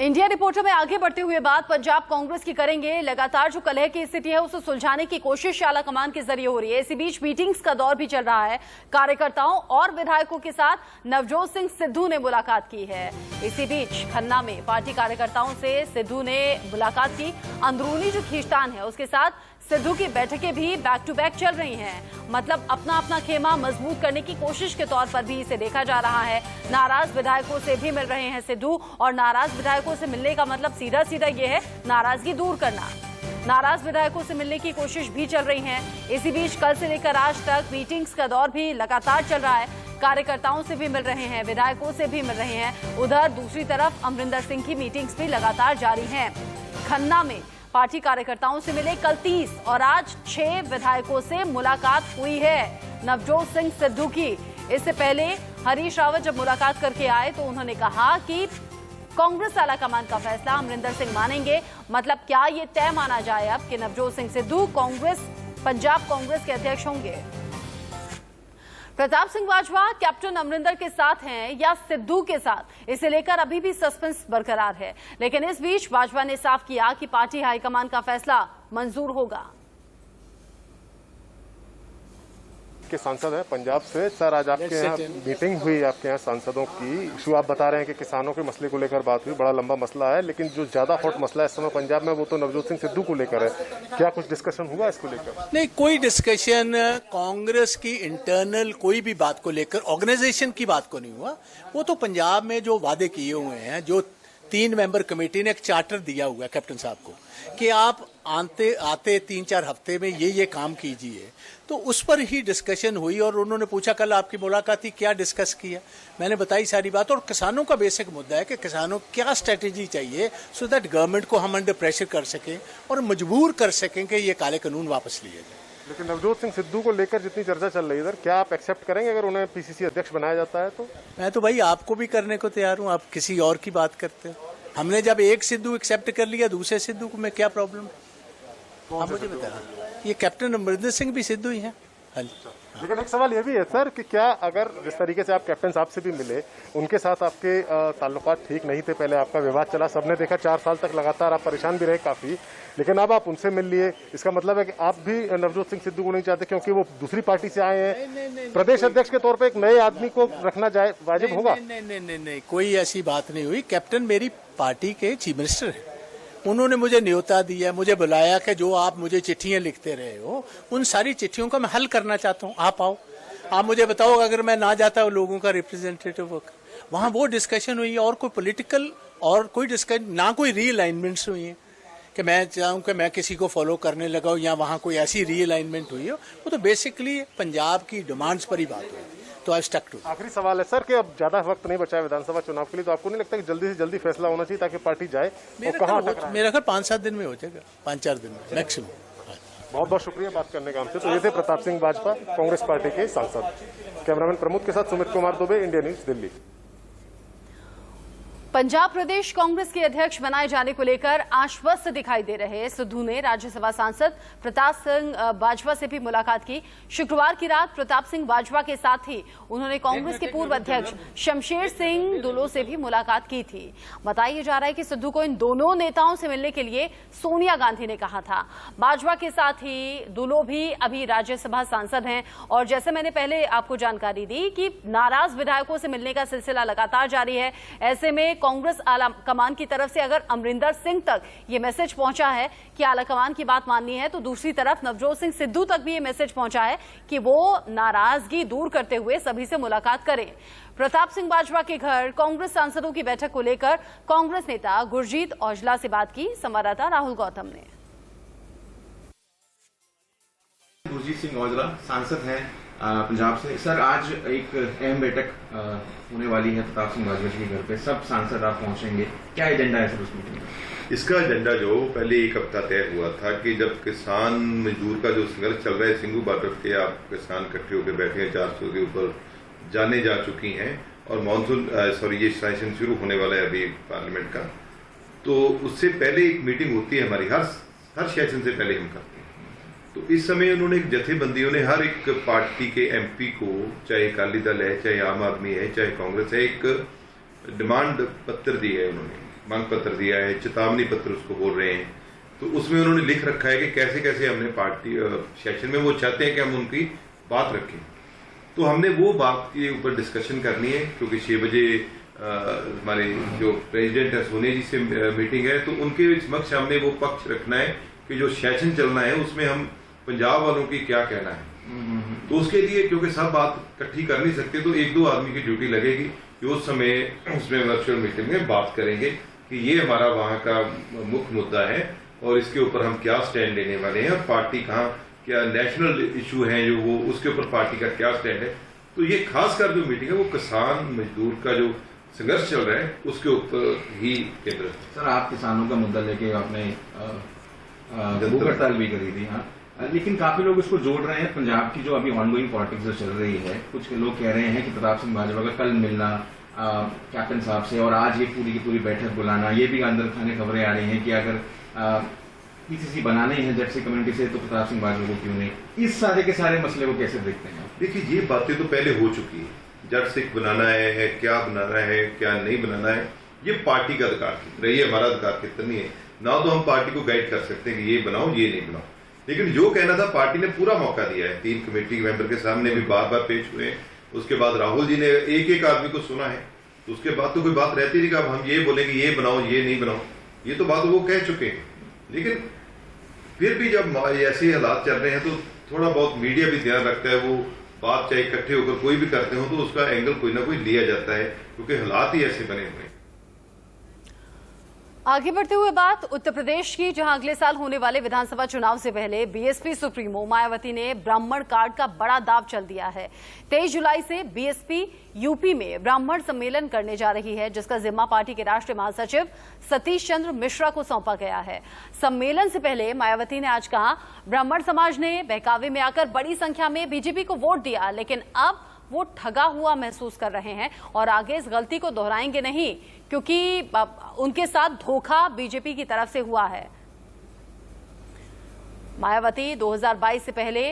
India reporter में आगे बढ़ते हुए बात पंजाब कांग्रेस की करेंगे। लगातार जो कलह की स्थिति है उसे सुलझाने की कोशिश आला कमान के जरिए हो रही है। इसी बीच मीटिंग्स का दौर भी चल रहा है। कार्यकर्ताओं और विधायकों के साथ नवजोत सिंह सिद्धू ने मुलाकात की है। इसी बीच खन्ना में पार्टी कार्यकर्ताओं से सिद्धू ने मुलाकात की। अंदरूनी जो खींचतान है उसके साथ सिद्धू की बैठकें भी बैक टू बैक चल रही हैं। मतलब अपना अपना खेमा मजबूत करने की कोशिश के तौर पर भी इसे देखा जा रहा है। नाराज विधायकों से भी मिल रहे हैं सिद्धू, और नाराज विधायकों से मिलने का मतलब सीधा सीधा ये है नाराजगी दूर करना। नाराज विधायकों से मिलने की कोशिश भी चल रही है। इसी बीच कल से लेकर आज तक मीटिंग्स का दौर भी लगातार चल रहा है। कार्यकर्ताओं से भी मिल रहे हैं, विधायकों से भी मिल रहे हैं। उधर दूसरी तरफ अमरिंदर सिंह की मीटिंग्स भी लगातार जारी हैं। खन्ना में पार्टी कार्यकर्ताओं से मिले कल 30 और आज 6 विधायकों से मुलाकात हुई है नवजोत सिंह सिद्धू की। इससे पहले हरीश रावत जब मुलाकात करके आए तो उन्होंने कहा कि कांग्रेस आलाकमान का फैसला अमरिंदर सिंह मानेंगे। मतलब क्या ये तय माना जाए अब कि नवजोत सिंह सिद्धू पंजाब कांग्रेस के अध्यक्ष होंगे। प्रताप सिंह बाजवा कैप्टन अमरिंदर के साथ हैं या सिद्धू के साथ, इसे लेकर अभी भी सस्पेंस बरकरार है। लेकिन इस बीच बाजवा ने साफ किया कि पार्टी हाईकमान का फैसला मंजूर होगा। के सांसद हैं पंजाब से। सर, आज आपके यहाँ मीटिंग हुई, आपके यहाँ सांसदों की। इशू आप बता रहे हैं कि किसानों के मसले को लेकर बात हुई, बड़ा लंबा मसला है, लेकिन जो ज्यादा हॉट मसला है इस समय पंजाब में वो तो नवजोत सिंह सिद्धू को लेकर है। क्या कुछ डिस्कशन हुआ इसको लेकर? नहीं, कोई डिस्कशन कांग्रेस की इंटरनल कोई भी बात को लेकर, ऑर्गेनाइजेशन की बात को नहीं हुआ। वो तो पंजाब में जो वादे किए हुए हैं, जो 3 मेंबर कमेटी ने एक चार्टर दिया हुआ है कैप्टन साहब को कि आप आते 3-4 हफ्ते में ये काम कीजिए, तो उस पर ही डिस्कशन हुई। और उन्होंने पूछा कल आपकी मुलाकात थी, क्या डिस्कस किया, मैंने बताई सारी बात। और किसानों का बेसिक मुद्दा है कि किसानों को क्या स्ट्रेटेजी चाहिए सो दैट गवर्नमेंट को हम अंडर प्रेशर कर सकें और मजबूर कर सकें कि ये काले कानून वापस लिए जाए। लेकिन नवजोत सिंह सिद्धू को लेकर जितनी चर्चा चल रही है इधर, क्या आप एक्सेप्ट करेंगे अगर उन्हें पीसीसी अध्यक्ष बनाया जाता है तो? मैं तो भाई आपको भी करने को तैयार हूँ, आप किसी और की बात करते हो। हमने जब एक सिद्धू एक्सेप्ट कर लिया, दूसरे सिद्धू को में क्या प्रॉब्लम? आप मुझे बताया, ये कैप्टन अमरिंदर सिंह भी सिद्धू ही हैं। लेकिन एक सवाल ये भी है सर कि क्या अगर जिस तरीके से आप कैप्टन साहब से भी मिले, उनके साथ आपके ताल्लुकात ठीक नहीं थे, पहले आपका विवाद चला, सबने देखा 4 साल तक लगातार आप परेशान भी रहे काफी, लेकिन अब आप उनसे मिल लिए, इसका मतलब है कि आप भी नवजोत सिंह सिद्धू को नहीं चाहते क्योंकि वो दूसरी पार्टी से आए हैं? प्रदेश अध्यक्ष के तौर पर एक नए आदमी को रखना वाजिब होगा? नहीं, कोई ऐसी बात नहीं हुई। कैप्टन मेरी पार्टी के चीफ मिनिस्टर है, उन्होंने मुझे न्योता दिया, मुझे बुलाया कि जो आप मुझे चिट्ठियां लिखते रहे हो उन सारी चिट्ठियों का मैं हल करना चाहता हूं, आप आओ, आप मुझे बताओ अगर मैं ना जाता लोगों का रिप्रेजेंटेटिव होकर। वहां वो डिस्कशन हुई और कोई पॉलिटिकल और कोई डिस्कशन ना, कोई रीअलाइनमेंट्स हुई है कि मैं चाहूँ कि मैं किसी को फॉलो करने लगा हूँ या वहाँ कोई ऐसी रीअलाइनमेंट हुई हो। वो तो बेसिकली पंजाब की डिमांड्स पर ही बात हुई, तो आई स्टक टू। आखिरी सवाल है सर कि अब ज्यादा वक्त नहीं बचा है विधानसभा चुनाव के लिए, तो आपको नहीं लगता कि जल्दी से जल्दी फैसला होना चाहिए ताकि पार्टी जाए? मेरा ख्याल 5-7 दिन में हो जाएगा, 5-4 दिन में मैक्सिमम। बहुत बहुत शुक्रिया बात करने का हमसे। तो ये थे प्रताप सिंह बाजवा, कांग्रेस पार्टी के सांसद। कैमरामैन प्रमोद के साथ सुमित कुमार दुबे, इंडिया न्यूज, दिल्ली। पंजाब प्रदेश कांग्रेस के अध्यक्ष बनाए जाने को लेकर आश्वस्त दिखाई दे रहे सिद्धू ने राज्यसभा सांसद प्रताप सिंह बाजवा से भी मुलाकात की। शुक्रवार की रात प्रताप सिंह बाजवा के साथ ही उन्होंने कांग्रेस के पूर्व अध्यक्ष शमशेर सिंह दुलो से भी मुलाकात की थी। बताया जा रहा है कि सिद्धू को इन दोनों नेताओं से मिलने के लिए सोनिया गांधी ने कहा था। बाजवा के साथ ही दुलो भी अभी राज्यसभा सांसद हैं, और जैसे मैंने पहले आपको जानकारी दी कि नाराज विधायकों से मिलने का सिलसिला लगातार जारी है। ऐसे में कांग्रेस आला कमान की तरफ से अगर अमरिंदर सिंह तक ये मैसेज पहुंचा है कि आला कमान की बात माननी है, तो दूसरी तरफ नवजोत सिंह सिद्धू तक भी ये मैसेज पहुंचा है कि वो नाराजगी दूर करते हुए सभी से मुलाकात करें। प्रताप सिंह बाजवा के घर कांग्रेस सांसदों की बैठक को लेकर कांग्रेस नेता गुरजीत औजला से बात की संवाददाता राहुल गौतम ने। गुरजीत सिंह औजला सांसद हैं पंजाब से। सर, आज एक अहम बैठक होने वाली है प्रताप सिंह बाजवा के घर पे, सब सांसद आप पहुंचेंगे, क्या एजेंडा है सर उस मीटिंग में? इसका एजेंडा जो पहले 1 हफ्ता तय हुआ था कि जब किसान मजदूर का जो संघर्ष चल रहा है, सिंघू बॉर्डर के आप किसान इकट्ठे होकर बैठे हैं, 400 के ऊपर जाने जा चुकी हैं, और मानसून ये सेशन शुरू होने वाला है अभी पार्लियामेंट का, तो उससे पहले एक मीटिंग होती है हमारी, हर सेशन से पहले हम करते हैं। तो इस समय उन्होंने एक जथेबंदियों ने हर एक पार्टी के एमपी को, चाहे अकाली दल है, चाहे आम आदमी है, चाहे कांग्रेस है, एक डिमांड पत्र दी है उन्होंने मांग पत्र दिया है, चेतावनी पत्र उसको बोल रहे हैं, तो उसमें उन्होंने लिख रखा है कि कैसे कैसे हमने पार्टी सेशन में वो चाहते हैं कि हम उनकी बात रखें। तो हमने वो बात के ऊपर डिस्कशन करनी है, क्योंकि 6 बजे हमारे जो प्रेसिडेंट है सोनिया जी से मीटिंग है, तो उनके समक्ष हमने वो पक्ष रखना है कि जो सेशन चलना है उसमें हम पंजाब वालों की क्या कहना है। तो उसके लिए क्योंकि सब बात इकट्ठी कर नहीं सकते, तो 1-2 आदमी की ड्यूटी लगेगी कि उस समय उसमें वर्चुअल मीटिंग में बात करेंगे कि ये हमारा वहां का मुख्य मुद्दा है और इसके ऊपर हम क्या स्टैंड लेने वाले हैं, और पार्टी कहाँ क्या नेशनल इशू है जो वो उसके ऊपर पार्टी का क्या स्टैंड है। तो ये खासकर जो मीटिंग है वो किसान मजदूर का जो संघर्ष चल रहा है उसके ऊपर ही केंद्रित। सर, आप किसानों का मुद्दा लेके आपने भूख हड़ताल भी करी थी, हाँ, लेकिन काफी लोग इसको जोड़ रहे हैं पंजाब की जो अभी ऑनगोइंग पॉलिटिक्स जो चल रही है। कुछ लोग कह रहे हैं कि प्रताप सिंह बाजवा का कल मिलना कैप्टन साहब से और आज ये पूरी की पूरी बैठक बुलाना, ये भी अंदर खाने खबरें आ रही हैं कि अगर पीसीसी बनाना ही है जर्सी कम्युनिटी से तो प्रताप सिंह बाजवा को क्यों नहीं। इस सारे के सारे मसले को कैसे देखते हैं? देखिए, ये बातें तो पहले हो चुकी है। जट सिख बनाना है, क्या बनाना है, क्या नहीं बनाना है, ये पार्टी का अधिकार क्षेत्र है, ये हमारा अधिकार क्षेत्र नहीं है। ना तो हम पार्टी को गाइड कर सकते हैं कि ये बनाओ ये नहीं बनाओ, लेकिन जो कहना था पार्टी ने पूरा मौका दिया है। 3 कमेटी के मेंबर के सामने भी बार बार पेश हुए हैं। उसके बाद राहुल जी ने एक आदमी को सुना है, तो उसके बाद तो कोई बात रहती नहीं कि अब हम ये बोलेंगे ये बनाओ ये नहीं बनाओ, ये तो बात वो कह चुके हैं। लेकिन फिर भी जब ऐसे हालात चल रहे हैं तो थोड़ा बहुत मीडिया भी ध्यान रखता है, वो बात चाहे इकट्ठे होकर कोई भी करते हो तो उसका एंगल कोई ना कोई लिया जाता है, क्योंकि हालात ही ऐसे बने हुए हैं। आगे बढ़ते हुए बात उत्तर प्रदेश की, जहां अगले साल होने वाले विधानसभा चुनाव से पहले बीएसपी सुप्रीमो मायावती ने ब्राह्मण कार्ड का बड़ा दांव चल दिया है। 23 जुलाई से बीएसपी यूपी में ब्राह्मण सम्मेलन करने जा रही है, जिसका जिम्मा पार्टी के राष्ट्रीय महासचिव सतीश चंद्र मिश्रा को सौंपा गया है। सम्मेलन से पहले मायावती ने आज कहा, ब्राह्मण समाज ने बहकावे में आकर बड़ी संख्या में बीजेपी को वोट दिया, लेकिन अब वो ठगा हुआ महसूस कर रहे हैं और आगे इस गलती को दोहराएंगे नहीं, क्योंकि उनके साथ धोखा बीजेपी की तरफ से हुआ है। मायावती 2022 से पहले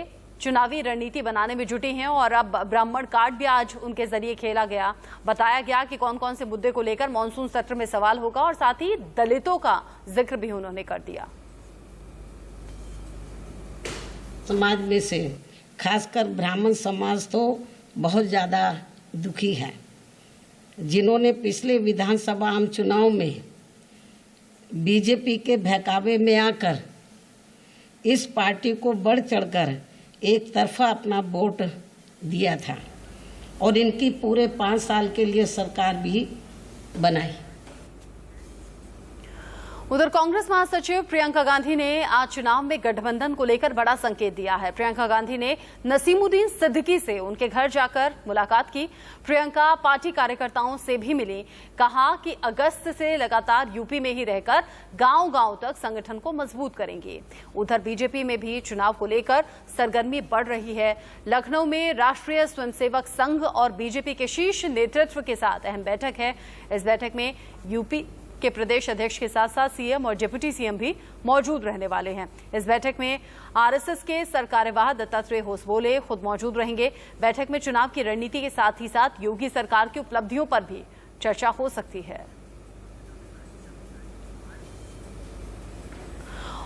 चुनावी रणनीति बनाने में जुटी हैं और अब ब्राह्मण कार्ड भी आज उनके जरिए खेला गया। बताया गया कि कौन कौन से मुद्दे को लेकर मॉनसून सत्र में सवाल होगा और साथ ही दलितों का जिक्र भी उन्होंने कर दिया। समाज में से खासकर ब्राह्मण समाज तो बहुत ज़्यादा दुखी है, जिन्होंने पिछले विधानसभा आम चुनाव में बीजेपी के बहकावे में आकर इस पार्टी को बढ़ चढ़कर एक तरफा अपना वोट दिया था और इनकी पूरे 5 साल के लिए सरकार भी बनाई। उधर कांग्रेस महासचिव प्रियंका गांधी ने आज चुनाव में गठबंधन को लेकर बड़ा संकेत दिया है। प्रियंका गांधी ने नसीमुद्दीन सिद्दीकी से उनके घर जाकर मुलाकात की। प्रियंका पार्टी कार्यकर्ताओं से भी मिली, कहा कि अगस्त से लगातार यूपी में ही रहकर गांव-गांव तक संगठन को मजबूत करेंगी। उधर बीजेपी में भी चुनाव को लेकर सरगर्मी बढ़ रही है। लखनऊ में राष्ट्रीय स्वयंसेवक संघ और बीजेपी के शीर्ष नेतृत्व के साथ अहम बैठक है। इस बैठक में यूपी के प्रदेश अध्यक्ष के साथ साथ सीएम और डिप्टी सीएम भी मौजूद रहने वाले हैं। इस बैठक में आरएसएस के सरकार्यवाह दत्तात्रेय होसबोले खुद मौजूद रहेंगे। बैठक में चुनाव की रणनीति के साथ ही साथ योगी सरकार की उपलब्धियों पर भी चर्चा हो सकती है।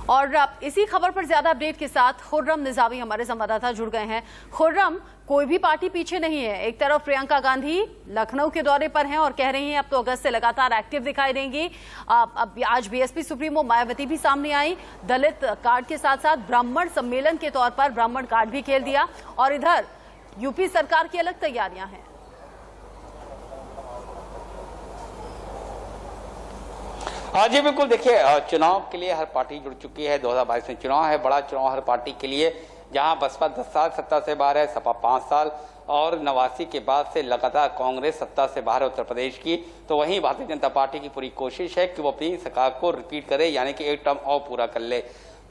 और अब इसी खबर पर ज्यादा अपडेट के साथ खुर्रम निजामी हमारे संवाददाता जुड़ गए हैं। खुर्रम, कोई भी पार्टी पीछे नहीं है। एक तरफ प्रियंका गांधी लखनऊ के दौरे पर हैं और कह रही हैं अब तो अगस्त से लगातार एक्टिव दिखाई देंगी। अब आज बीएसपी सुप्रीमो मायावती भी सामने आई, दलित कार्ड के साथ साथ ब्राह्मण सम्मेलन के तौर पर ब्राह्मण कार्ड भी खेल दिया। और इधर यूपी सरकार की अलग तैयारियां हैं। हाँ जी बिल्कुल, देखिए चुनाव के लिए हर पार्टी जुड़ चुकी है। 2022 में चुनाव है, बड़ा चुनाव हर पार्टी के लिए, जहां बसपा 10 साल सत्ता से बाहर है, सपा 5 साल और 89 के बाद से लगातार कांग्रेस सत्ता से बाहर है उत्तर प्रदेश की। तो वहीं भारतीय जनता पार्टी की पूरी कोशिश है कि वो अपनी सरकार को रिपीट करे, यानी कि एक टर्म और पूरा कर ले।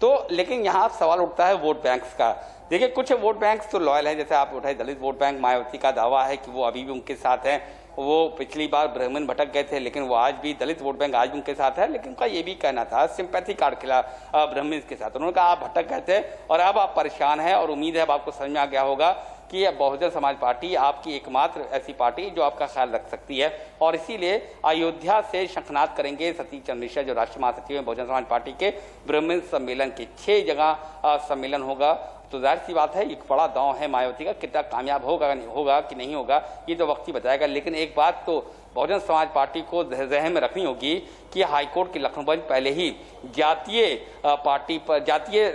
तो लेकिन यहाँ सवाल उठता है वोट बैंक्स का। देखिए कुछ वोट बैंक्स तो लॉयल हैं, जैसे आप उठाए दलित वोट बैंक। मायावती का दावा है कि वो अभी भी उनके साथ हैं। वो पिछली बार ब्राह्मण भटक गए थे, लेकिन वो आज भी दलित वोट बैंक आज भी उनके साथ है। लेकिन उनका ये भी कहना था सिंपैथी कार्ड खिला ब्राह्मण के साथ। उन्होंने कहा आप भटक गए थे और अब आप परेशान हैं और उम्मीद है अब आपको समझ में आ गया होगा। कि बहुजन समाज पार्टी आपकी एकमात्र ऐसी पार्टी जो आपका ख्याल रख सकती है, और इसीलिए अयोध्या से शंखनाद करेंगे सतीश चंद्र मिश्रा जो राष्ट्रीय महासचिव हैं बहुजन समाज पार्टी के। ब्राह्मण सम्मेलन के 6 जगह सम्मेलन होगा, तो जाहिर सी बात है एक बड़ा दांव है मायावती का, कितना कामयाब होगा कि नहीं होगा ये तो वक्त ही बताएगा। लेकिन एक बात तो बहुजन समाज पार्टी को जहन में रखनी होगी कि हाईकोर्ट की लखनऊ बेंच पहले ही जातीय पार्टी पर, जातीय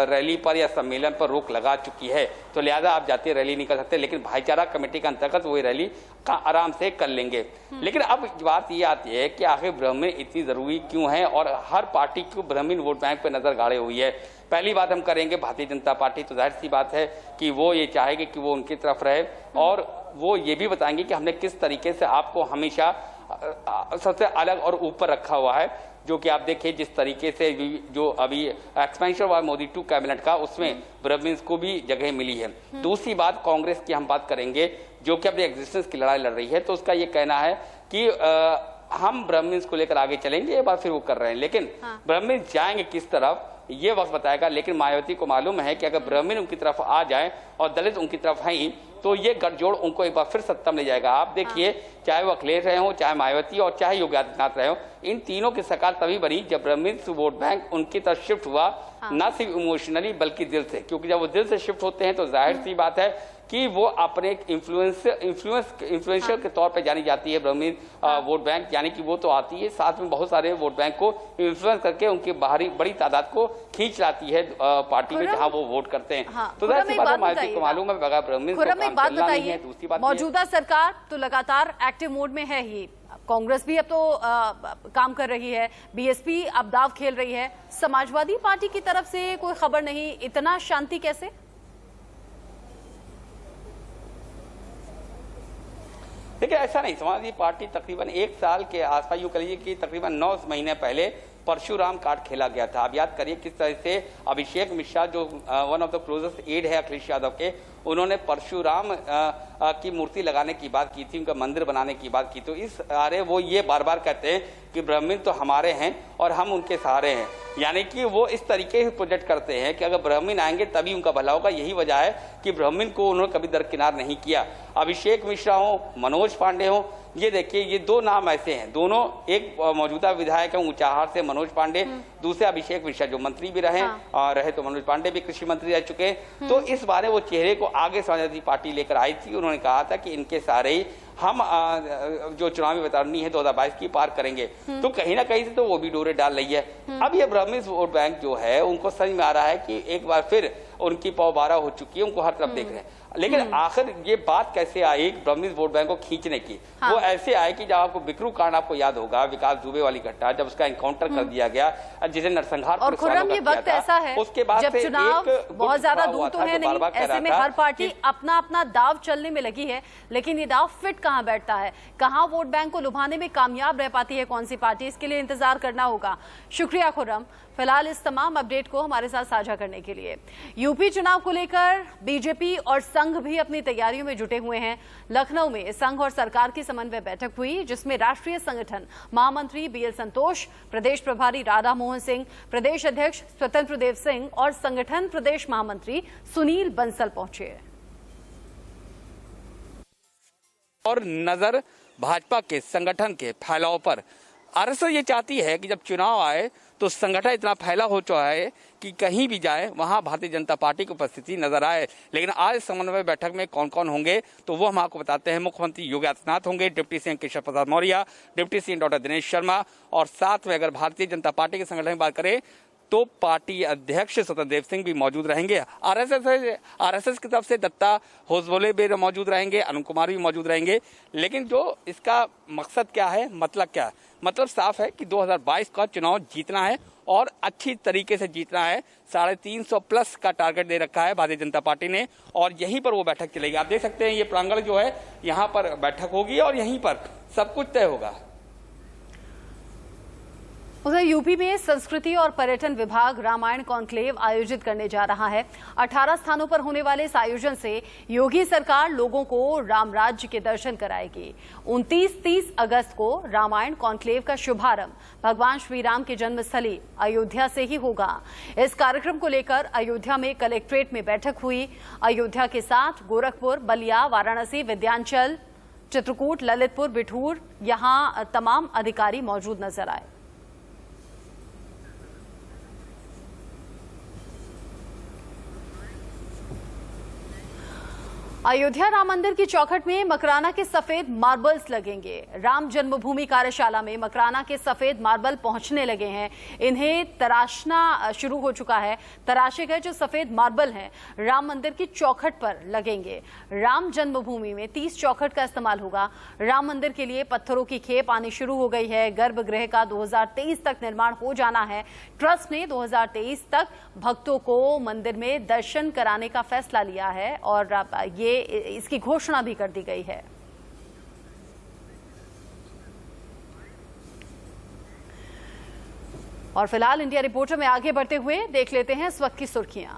रैली पर या सम्मेलन पर रोक लगा चुकी है, तो लिहाजा आप जातीय रैली नहीं कर सकते, लेकिन भाईचारा कमेटी के अंतर्गत वो रैली का आराम से कर लेंगे। लेकिन अब बात ये आती है कि आखिर ब्राह्मण इतनी जरूरी क्यों है और हर पार्टी क्यों ब्राह्मण वोट बैंक पर नजर गाड़े हुई है। पहली बात हम करेंगे भारतीय जनता पार्टी, तो जाहिर सी बात है कि वो ये चाहेगी कि वो उनकी तरफ रहे, और वो ये भी बताएंगे कि हमने किस तरीके से आपको हमेशा सबसे अलग और ऊपर रखा हुआ है। जो कि आप देखिए जिस तरीके से जो अभी एक्सपेंशन हुआ मोदी 2 कैबिनेट का, उसमें ब्राह्मण्स को भी जगह मिली है। दूसरी बात कांग्रेस की हम बात करेंगे जो कि अपने एग्जिस्टेंस की लड़ाई लड़ रही है, तो उसका ये कहना है कि हम ब्राह्मण्स को लेकर आगे चलेंगे, ये बात फिर वो कर रहे हैं, लेकिन ब्राह्मण्स जाएंगे किस तरफ ये वक्त बताएगा। लेकिन मायावती को मालूम है कि अगर ब्राह्मण उनकी तरफ आ जाए और दलित उनकी तरफ हैं, तो ये गठजोड़ उनको एक बार फिर सत्ता में ले जाएगा। आप देखिए चाहे वो अखिलेश रहे हो, चाहे मायावती और चाहे योगी आदित्यनाथ रहे हो, इन तीनों की सरकार तभी बनी जब ब्राह्मण वोट बैंक उनकी तरफ शिफ्ट हुआ, न सिर्फ इमोशनली बल्कि दिल से, क्योंकि जब वो दिल से शिफ्ट होते हैं तो जाहिर सी बात है कि वो अपने इन्फ्लुएंशियल के तौर पे जानी जाती है ब्राह्मण वोट बैंक, यानी कि वो तो आती है साथ में बहुत सारे वोट बैंक को इन्फ्लुएंस करके उनकी बाहरी बड़ी तादाद को खींच लाती है पार्टी में जहां वो वोट करते हैं। तो जाहिर सी बात है मायावती को मालूम है बगैर ब्राह्मण को काम चलना नहीं है। दूसरी बात मौजूदा सरकार तो लगातार एक्टिव मोड में है ही, कांग्रेस भी अब तो काम कर रही है, बीएसपी अब दाव खेल रही है, समाजवादी पार्टी की तरफ से कोई खबर नहीं, इतना शांति कैसे? देखिए ऐसा नहीं, समाजवादी पार्टी तकरीबन 1 साल के आसपास, यूं कह लीजिए कि तकरीबन 9 महीने पहले परशुराम कार्ड खेला गया था। आप याद करिए किस तरह से अभिषेक मिश्रा जो one of the closest aide है अखिलेश यादव के, उन्होंने परशुराम की मूर्ति लगाने की बात की थी, उनका मंदिर बनाने की बात की। तो इस अरे वो ये बार बार कहते हैं कि ब्राह्मण तो हमारे हैं और हम उनके सहारे हैं, यानी कि वो इस तरीके से प्रोजेक्ट करते हैं कि अगर ब्राह्मण आएंगे तभी उनका भला होगा। यही वजह है कि ब्राह्मण को उन्होंने कभी दरकिनार नहीं किया। अभिषेक मिश्रा हो, मनोज पांडे हो, ये देखिए ये 2 नाम ऐसे हैं, दोनों एक मौजूदा विधायक है ऊंचाहार से मनोज पांडे, दूसरे अभिषेक मिश्रा जो मंत्री भी रहे रहे तो मनोज पांडे भी कृषि मंत्री रह चुके हैं। तो इस बारे वो चेहरे को आगे समाजवादी पार्टी लेकर आई थी, उन्होंने कहा था कि इनके सारे ही हम जो चुनावी वैतरणी है 2022 की पार करेंगे। तो कहीं ना कहीं से तो वो भी डोरे डाल रही है। अब ये ब्राह्मण वोट बैंक जो है उनको समझ में आ रहा है कि एक बार फिर उनकी पौबारा हो चुकी है, उनको हर तरफ देख रहे हैं। लेकिन आखिर ये बात कैसे आई ब्राह्मण वोट बैंक को खींचने की? वो ऐसे आए कि जब आपको बिकरू कांड आपको याद होगा, विकास दुबे वाली घटना, जब उसका एनकाउंटर कर दिया गया जिसे नरसंहार और खुर्रम ये वक्त ऐसा है उसके बाद जब चुनाव बहुत ज्यादा दूर तो है नहीं, ऐसे में हर पार्टी अपना अपना दाव चलने में लगी है, लेकिन ये दाव फिट कहां बैठता है, कहां वोट बैंक को लुभाने में कामयाब रह पाती है कौन सी पार्टी, इसके लिए इंतजार करना होगा। शुक्रिया खुर्रम फिलहाल इस तमाम अपडेट को हमारे साथ साझा करने के लिए। यूपी चुनाव को लेकर बीजेपी और संघ भी अपनी तैयारियों में जुटे हुए हैं। लखनऊ में संघ और सरकार की समन्वय बैठक हुई जिसमें राष्ट्रीय संगठन महामंत्री बीएल संतोष, प्रदेश प्रभारी राधा मोहन सिंह, प्रदेश अध्यक्ष स्वतंत्र देव सिंह और संगठन प्रदेश महामंत्री सुनील बंसल पहुंचे। और नजर भाजपा के संगठन के फैलाव पर। आरएसएस ये चाहती है कि जब चुनाव आए तो संगठन इतना फैला हो चुका है कि कहीं भी जाए वहां भारतीय जनता पार्टी की उपस्थिति नजर आए। लेकिन आज समन्वय बैठक में कौन कौन होंगे तो वो हम आपको बताते हैं। मुख्यमंत्री योगी आदित्यनाथ होंगे, deputy CM Keshav Prasad Maurya, deputy CM doctor Dinesh Sharma, और साथ में अगर भारतीय जनता पार्टी के संगठन की बात करें तो पार्टी अध्यक्ष स्वतंत्र देव सिंह भी मौजूद रहेंगे। आरएसएस की तरफ से दत्ता होसबोले भी मौजूद रहेंगे, अरुण कुमार भी मौजूद रहेंगे। लेकिन जो इसका मकसद क्या है, मतलब क्या है? मतलब साफ है कि 2022 का चुनाव जीतना है और अच्छी तरीके से जीतना है। 350+ का टारगेट दे रखा है भारतीय जनता पार्टी ने और यहीं पर वो बैठक चलेगी। आप देख सकते हैं ये प्रांगण जो है, यहाँ पर बैठक होगी और यहीं पर सब कुछ तय होगा। उधर यूपी में संस्कृति और पर्यटन विभाग रामायण कॉन्क्लेव आयोजित करने जा रहा है। 18 स्थानों पर होने वाले इस आयोजन से योगी सरकार लोगों को राम राज्य के दर्शन कराएगी। 29-30 अगस्त को रामायण कॉन्क्लेव का शुभारंभ भगवान श्री राम की जन्मस्थली अयोध्या से ही होगा। इस कार्यक्रम को लेकर अयोध्या में कलेक्ट्रेट में बैठक हुई। अयोध्या के साथ गोरखपुर, बलिया, वाराणसी, विंध्याचल, चित्रकूट, ललितपुर, बिठूर, यहाँ तमाम अधिकारी मौजूद नजर आए। अयोध्या राम मंदिर की चौखट में मकराना के सफेद मार्बल्स लगेंगे। राम जन्मभूमि कार्यशाला में मकराना के सफेद मार्बल पहुंचने लगे हैं। इन्हें तराशना शुरू हो चुका है। तराशे गए जो सफेद मार्बल हैं राम मंदिर की चौखट पर लगेंगे। राम जन्मभूमि में 30 चौखट का इस्तेमाल होगा। राम मंदिर के लिए पत्थरों की खेप आनी शुरू हो गई है। गर्भगृह का 2023 तक निर्माण हो जाना है। ट्रस्ट ने 2023 तक भक्तों को मंदिर में दर्शन कराने का फैसला लिया है और ये इसकी घोषणा भी कर दी गई है। और फिलहाल इंडिया रिपोर्टर में आगे बढ़ते हुए देख लेते हैं इस वक्त की सुर्खियां।